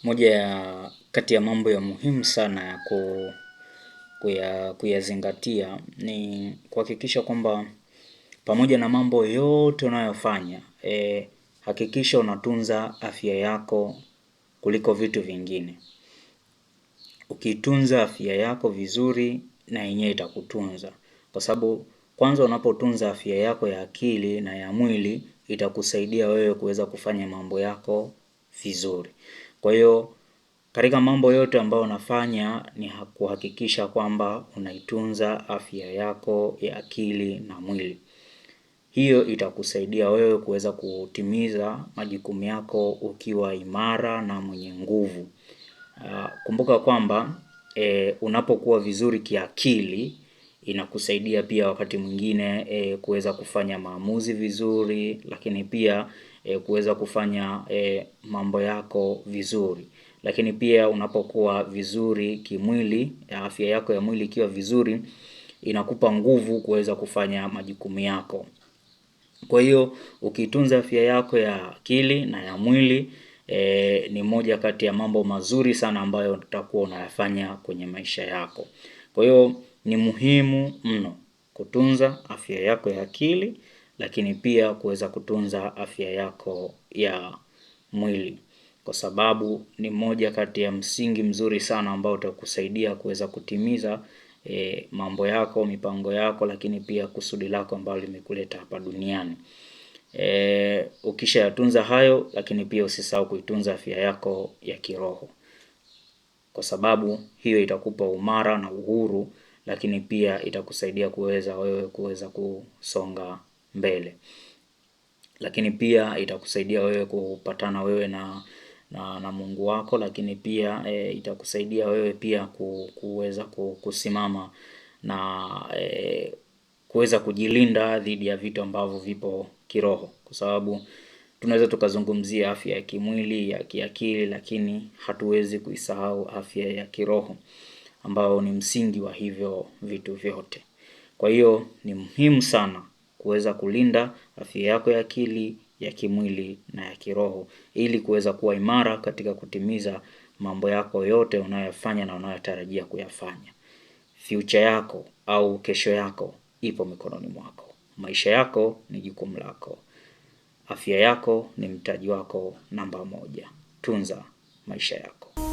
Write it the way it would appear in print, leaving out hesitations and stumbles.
Moja ya kati ya mambo ya muhimu sana ya kuyazingatia ni kuhakikisha kwamba pamoja na mambo yote unayofanya, hakikisha unatunza afya yako kuliko vitu vingine. Ukitunza afya yako vizuri na yenyewe itakutunza. Kwa sababu kwanza unapotunza afya yako ya akili na ya mwili itakusaidia wewe kuweza kufanya mambo yako vizuri. Kwa hiyo katika mambo yote ambayo unafanya ni kuhakikisha kwamba unaitunza afya yako ya akili na mwili. Hiyo itakusaidia wewe kuweza kutimiza majukumu yako ukiwa imara na mwenye nguvu. Kumbuka kwamba unapokuwa vizuri kiakili inakusaidia pia wakati mwingine kuweza kufanya maamuzi vizuri, lakini pia kuweza kufanya mambo yako vizuri. Lakini pia unapokuwa vizuri kimwili, afya yako ya mwili ikiwa vizuri, inakupa nguvu kuweza kufanya majukumu yako. Kwa hiyo ukitunza afya yako ya akili na ya mwili ni moja kati ya mambo mazuri sana ambayo utakuwa unayafanya kwenye maisha yako. Kwa hiyo ni muhimu mno kutunza afya yako ya akili, lakini pia kuweza kutunza afya yako ya mwili. Kwa sababu ni moja kati ya msingi mzuri sana ambao utakusaidia kuweza kutimiza mambo yako, mipango yako, lakini pia kusudi lako ambalo limekuleta hapa duniani. Ukishayatunza hayo, lakini pia usisahau kuitunza afya yako ya kiroho. Kwa sababu hiyo itakupa umara na uhuru, lakini pia itakusaidia kuweza kusonga mbele. Lakini pia itakusaidia wewe kupatana wewe na Mungu wako, lakini pia itakusaidia wewe pia kuweza kusimama na kuweza kujilinda dhidi ya vitu ambavyo vipo kiroho. Kwa sababu tunaweza tukazungumzia afya ya kimwili, ya kiakili, lakini hatuwezi kuisahau afya ya kiroho ambao ni msingi wa hivyo vitu vyote. Kwa hiyo ni muhimu sana kuweza kulinda afya yako ya akili, ya kimwili na ya kiroho ili kuweza kuwa imara katika kutimiza mambo yako yote unayofanya na unayotarajia kuyafanya. Future yako au kesho yako ipo mikononi mwako. Maisha yako ni jukumu lako. Afya yako ni mtaji wako namba 1. Tunza maisha yako.